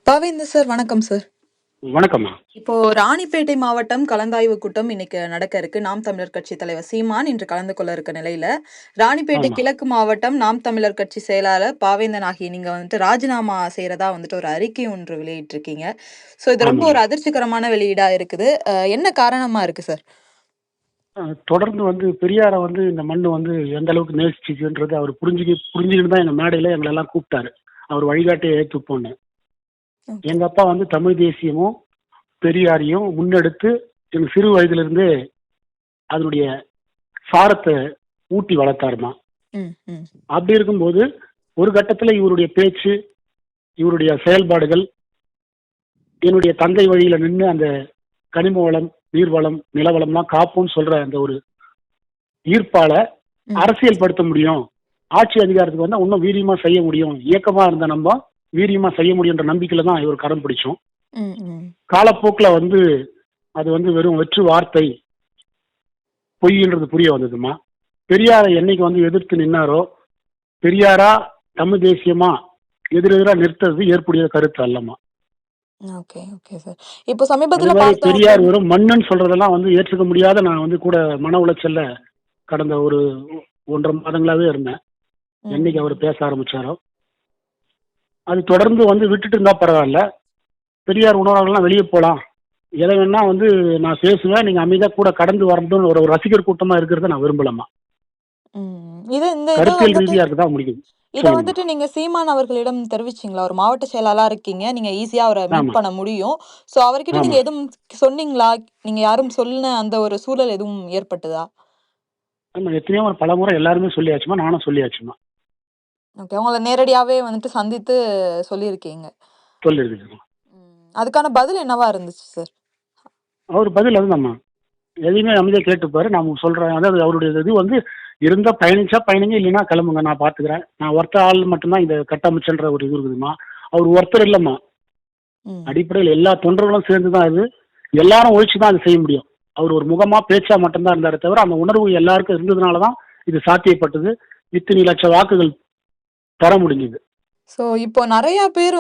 பாவேந்தர் sir, வணக்கம் sir. வணக்கம்மா. இப்போ ராணிப்பேட்டை மாவட்டம் கலந்தாய்வு கூட்டம் இன்னைக்கு நடக்க இருக்கு. நாம் தமிழர் கட்சி தலைவர் சீமான் இன்று கலந்து கொள்ள இருக்க நிலையில, ராணிப்பேட்டை ஆமா, கிழக்கு மாவட்டம் நாம் தமிழர் கட்சி செயலாளர் பாவேந்தன் ஆகிய நீங்க ராஜினாமா செய்யறதா ஒரு அறிக்கை ஒன்று வெளியிட்டிருக்கீங்க. இது ரொம்ப ஆமாங்க. ஒரு அதிர்ச்சிகரமான வெளியீடா இருக்குது. என்ன காரணமா இருக்கு சார்? தொடர்ந்து பெரியார இந்த மண்ணு எந்த அளவுக்கு நேசிச்சுச்சுன்றது அவரு புரிஞ்சுக்கிட்டு தான் எங்க மேடையில எங்களெல்லாம் கூப்பிட்டாரு. அவர் வழிகாட்டிய ஏத்துப்போன்னு. ஓகே. எங்க அப்பா தமிழ் தேசியமும், பெரியாரையும் முன்னெடுத்து எனக்கு சிறு வயதிலிருந்தே அதனுடைய சாரத்த ஊட்டி வளர்த்தாருமா. ம், ம். அப்படி இருக்கும்போது, ஒரு கட்டத்துல இவருடைய பேச்சு, இவருடைய செயல்பாடுகள், என்னுடைய தந்தை வழியில நின்னு அந்த கனிம வளம், நீர்வளம், நிலவளம்லாம் காப்போம்ன்னு சொல்ற அந்த ஒரு ஈர்ப்பால ம், அரசியல் படுத்த முடியும். ஆட்சி அதிகாரத்துக்கு வந்தா இன்னும் வீரியமா செய்ய முடியும். இயக்கமா இருந்த நம்ம வீரியமா செய்ய முடியுன்ற நம்பிக்கையில தான் இவர் கரம் பிடிச்சோம். ம், ம். காலப்போக்குல அது வெறும் வெற்று வார்த்தை, பொய்ன்றது புரிய வந்ததுமா. பெரியாரை என்னைக்கு எதிர்த்து நின்னாரோ, பெரியாரா தமிழ் தேசியமா எதிரெதிரா நிறுத்தது ஏற்புடைய கருத்து அல்லமா. Okay, okay sir. இப்போ அதே சமீபத்துல மாதிரி பார்த்தோம் பெரியார் அப்படின்னா வெறும் மண்ணுன்னு சொல்றதெல்லாம் ஏற்றுக்க முடியாத நான் கூட மன உளைச்சல்ல கடந்த ஒரு 1 1/2 மாதங்களாவே இருந்தேன். என்னைக்கு அவர் ம். பேச ஆரம்பிச்சாரோ, அது தொடர்ந்து விட்டுட்டு இருந்தா பரவாயில்ல. பெரியார் உணர்வுகள்லாம் வெளியே போலாம். எதை வேணா நான் பேசுவேன். நீங்க அமைதியா கூட கடந்து வரணும்னு ஒரு ஒரு ரசிகர் கூட்டமா இருக்கிறத நான் விரும்பலம்மா. ம். இது இந்த இது கருத்தியல் வந்துட்டு ரீதியா இருக்கதான் முடிக்குது. இத சொல்லுங்கம்மா. வந்துட்டு நீங்க சீமான் அவர்களிடம் தெரிவிச்சீங்களா? ஒரு மாவட்ட செயலாளரா இருக்கீங்க. நீங்க ஈஸியா அவர மீட் ஆமா, பண்ண முடியும். அவர்கிட்ட நீங்க ஆமா. எதுவும் சொன்னீங்களா? நீங்க யாரும் சொல்லுன அந்த ஒரு சூழல் எதுவும் ஏற்பட்டதா? ஆமா, எத்தனையோ ஒரு பலமுறை எல்லாருமே சொல்லியாச்சும்மா. நானும் சொல்லியாச்சும்மா. ஓகே. உங்கள நேரடியாவே சந்தித்து சொல்லியிருக்கீங்க. சொல்லியிருக்குதும்மா. அதுக்கான பதில் என்னவா இருந்துச்சு சார்? அவர் பதில் அதுதாம்மா. எதையுமே அமைதியா கேட்டுப்பாரு. நான் சொல்றேன். அதாவது அவருடைய இது இருந்தா பயணிச்சா பயணிங்க, இல்லைன்னா கிளம்புங்க. நான் பார்த்துக்கிறேன். நான் ஒருத்த ஆள் மட்டும்தான் இத கட்டமைச்சேன்ற ஒரு இது இருக்குதும்மா. அவர் ஒருத்தர் இல்லம்மா. ம். அடிப்படையில் எல்லா தொண்டர்களும் சேர்ந்து தான் இது. எல்லாரும் ஒழிச்சு தான் அது செய்ய முடியும். அவர் ஒரு முகமா, பேச்சா மட்டும் தான் இருந்தாரே தவிர, அந்த உணர்வு எல்லாருக்கும் இருந்ததுனால தான் இது சாத்தியப்பட்டது. இத்தனை லட்சம் வாக்குகள் பெற முடிஞ்சது. இப்போ நெறைய பேர்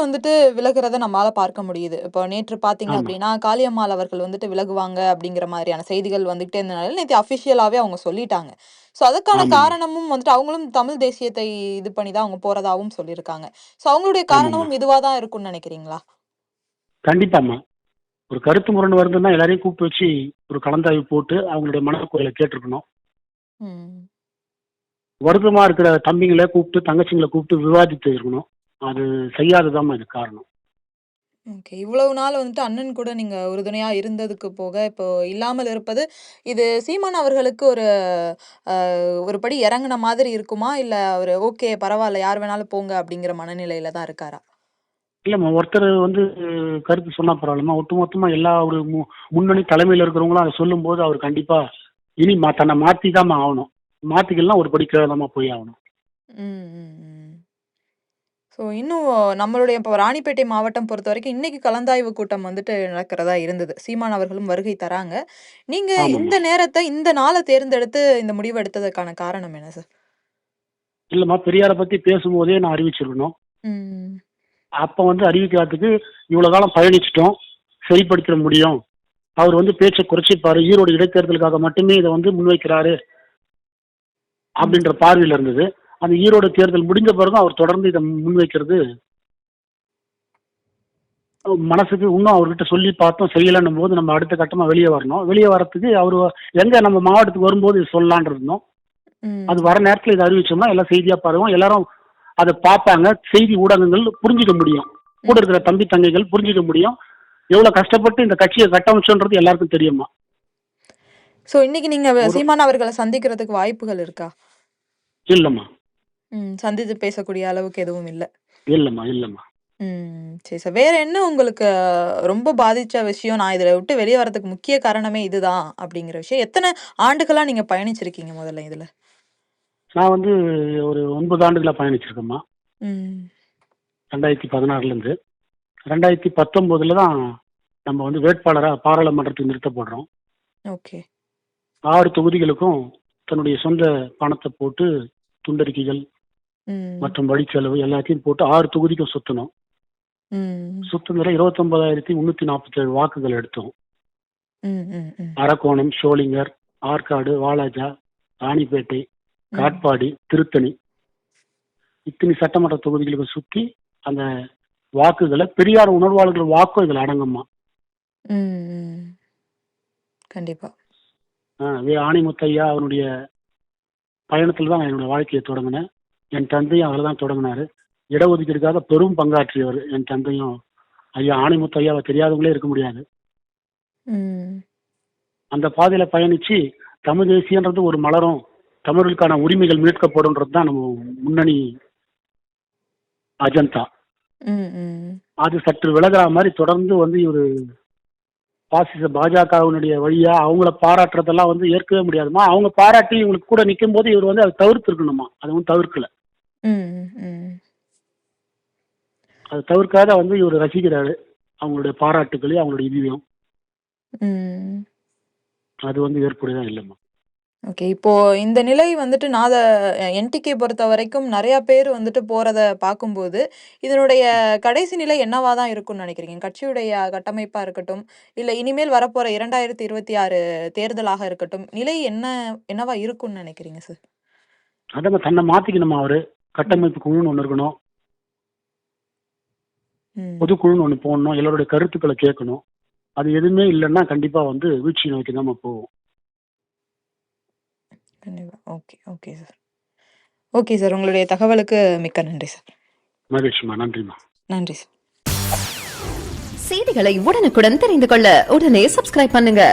விலகுறத நம்மால பார்க்க முடியுது. இப்போ நேற்று பார்த்தீங்க ஆமா, அப்டின்னா, காளியம்மாள் அவர்கள் விலகுவாங்க அப்டிங்கிற மாதிரியான செய்திகள் வந்துகிட்டே இருந்தனால, நேத்து அஃபிஷியலாவே அவங்க சொல்லிட்டாங்க. அதுக்கான ஆமாம்மா, காரணமும் அவங்களும் தமிழ் தேசியத்தை இது பண்ணி தான் அவங்க போறதாவும் சொல்லியிருக்காங்க. அவங்களுடைய ஆமாம்மா. காரணமும் இதுவா தான் இருக்கும்னு நெனைக்கிறீங்களா? கண்டிப்பாம்மா. ஒரு கருத்து முரண் வருதுன்னா எல்லாரையும் கூப்பிட்டு வச்சு ஒரு கலந்தாய்வு போட்டு அவங்களுடைய மனக்குறைகளை கேட்டிருக்கணும். ம். வருத்தமா இருக்கிற தம்பிங்கள கூப்பிட்டு, தங்கச்சிங்கள கூப்பிட்டு விவாதித்து இருக்கணும். அது செய்யாததாம்மா இதுக்கு காரணம். ஓகே. இவ்வளவு நாள் அண்ணன் கூட நீங்க உறுதுணையா இருந்ததுக்கு போக, இப்போ இல்லாமல் இருப்பது, இது சீமான் அவர்களுக்கு ஒரு படி இறங்குன மாதிரி இருக்குமா? இல்ல அவரு ஓகே பரவால்ல யார் வேணாலும் போங்க அப்படிங்கிற மனநிலையில தான் இருக்காரா? இல்லம்மா, ஒருத்தர் கருத்து சொன்னா பரவாயில்லம்மா. ஒட்டுமொத்தமா எல்லா ஒரு முன்னணி தலைமையில இருக்கிறவங்களும் அத சொல்லும்போது அவர் கண்டிப்பா இனி தன்னை மாத்தி தாம்மா ஆவணும். மாத்திக்கலன்னா ஒரு படி கீழ தாம்மா போய் ஆவணும். ம், ம், ம். இன்னும் நம்மளுடைய இப்போ ராணிப்பேட்டை மாவட்டம் பொறுத்தவரைக்கும் இன்னைக்கு கலந்தாய்வு கூட்டம் நடக்கிறதா இருந்தது. சீமான் அவர்களும் வருகை தராங்க. நீங்க ஆமாம்மா. இந்த நேரத்த, இந்த நாள தேர்ந்தெடுத்து இந்த முடிவு எடுத்ததற்கான காரணம் என்ன சார்? இல்லம்மா, பெரியார பத்தி பேசும்போதே நான் அறிவிச்சிருக்கணும். ம். அப்ப அறிவிக்காததுக்கு இவ்வளவு காலம் பயணிச்சுட்டோம். சரிப்படுத்திட முடியும். அவர் பேச்ச குறைச்சிப்பாரு. ஈரோடு இடைத்தேர்தலுக்காக மட்டுமே இத முன்வைக்கிறாரு. ம். அப்படின்ற பார்வையில இருந்தது. அந்த ஈரோடு தேர்தல் முடிஞ்ச பிறகும் அவர் தொடர்ந்து இத முன்வைக்கிறது மனசுக்கு இன்னும் அவர்கிட்ட சொல்லி பார்த்தோம். செய்யலன்னும் போது நம்ம அடுத்த கட்டமா வெளிய வரணும். வெளிய வரதுக்கு அவரு எங்க நம்ம மாவட்டத்துக்கு வரும்போது இது சொல்லலாம்னு இருந்தோம். அது ம். வர நேரத்துல இத அறிவிச்சோம்னா எல்லாம் செய்தியா பரவும். எல்லாரும் அத பார்ப்பாங்க. செய்தி ஊடகங்கள் புரிஞ்சுக்க முடியும். கூட ம். இருக்கிற தம்பி, தங்கைகள் புரிஞ்சுக்க முடியும். எவ்வளவு கஷ்டப்பட்டு இந்த கட்சிய கட்டமைச்சோன்றது எல்லாருக்கும் தெரியும்மா. இன்னைக்கு நீங்க ஒரு சீமான் அவர்கள சந்திக்கிறதுக்கு வாய்ப்புகள் இருக்கா? இல்லம்மா, சந்தித்து பேசக்கூடிய அளவுக்கு எதுவும் இல்ல. இல்லம்மா, இல்லம்மா. சரி சார். வேற என்ன உங்களுக்கு ரொம்ப பாதிச்ச விஷயம்? நான் இத விட்டு வெளிய வரதுக்கு முக்கிய காரணமே இதுதான் அப்படிங்கிற விஷயம். எத்தன ஆண்டுகளா நீங்க பயணிச்சிருக்கீங்க முதல்ல இதுல? நான் ஒரு 9 ஆண்டுகளா பயணிச்சிருக்கேம்மா. ம். 2016லேருந்து. 2019ல தான் நம்ம வேட்பாளரா பாராளுமன்றத்துக்கு நிறுத்தப்படுறோம். ஓகே. 6 தொகுதிகளுக்கும் தன்னுடைய சொந்த பணத்த போட்டு துண்டறிக்கைகள் ம். மற்றும் வழிச்செலவு எல்லாத்தையும் போட்டு 6 தொகுதிக்கும் சுத்தணும். ம். சுத்துனதுல 29,347 வாக்குகள் எடுத்தோம். ம். ம். ம். அரக்கோணம், சோளிங்கர், ஆற்காடு, வாலாஜா, ராணிப்பேட்டை, ம். காட்பாடி, திருத்தணி இத்தனை சட்டமன்ற தொகுதிகளுக்கு சுத்தி அந்த வாக்குகளை பெரியார் உணர்வாளர்கள் வாக்கும் இதுல அடங்குமா. ம். ம். கண்டிப்பா. ஆணைமுத்தையா அவனுடைய பயணத்துல தான் நான் என்னோட வாழ்க்கையை தொடங்கினேன். என் தந்தையும் அவர் தான் தொடங்கினாரு. இடஒதுக்கீடுக்காக பெரும் பங்காற்றியவர் என் தந்தையும். ஐயா ஆணைமுத்தையாவை தெரியாதவங்களே இருக்க முடியாது. ம். அந்த பாதையில பயணிச்சு தமிழ் தேசியன்றது ஒரு மலரும், தமிழுக்கான உரிமைகள் மீட்கப்படும்ன்றது தான் நம்ம முன்னணி அஜந்தா. ம். ம். அது சற்று விலகிற மாதிரி தொடர்ந்து வந்து இவரு பாசிச பாஜகவினுடைய வழியா அவங்கள பாராட்டுறதெல்லாம் வந்து ஏற்கவே முடியாதுமா. அவங்க பாராட்டி இவங்களுக்கு கூட நிற்கும் போது இவர் வந்து அதை தவிர்த்து இருக்கணுமா. அதுவும் தவிர்க்கல. ம். ம். அதை தவிர்க்காத வந்து இவர் ரசிக்கிறாரு அவங்களுடைய பாராட்டுகளையும் அவங்களுடைய இதுவையும். ம். அது வந்து ஏற்புடையதான் இல்லைம்மா. ஓகே. இப்போ இந்த நிலை வந்துட்டு என்டிகே பொறுத்தவரைக்கும் நெறைய பேர் வந்துட்டு போறத பார்க்கும்போது, இதனுடைய கடைசி நிலை என்னவா தான் இருக்கும்னு நினைக்கிறீங்க? கட்சியுடைய கட்டமைப்பா இருக்கட்டும், இல்ல இனிமேல் வரப்போற 2026 தேர்தலாக இருக்கட்டும், நிலை என்னவா இருக்கும்னு நினைக்கிறீங்க சார்? அதாங்க தன்னை மாத்திக்கணுமா அவரு. கட்டமைப்பு குழுன்னு ஒன்று இருக்கணும், ம். பொதுக்குழுன்னு ஒன்று போடணும், எல்லாருடைய கருத்துக்களை கேட்கணும். அது எதுவுமே இல்லைன்னா கண்டிப்பா வந்து வீழ்ச்சி நோக்கி தான் போவோம். கண்டிப்பா. Okay. Okay sir. Okay sir. உங்களுடைய தகவலுக்கு மிக்க நன்றி சார். மகிழ்ச்சிமா. நன்றிம்மா. நன்றி சார். செய்திகளை உடனுக்குடன் தெரிந்து கொள்ள உடனே சப்ஸ்கிரைப் பண்ணுங்க.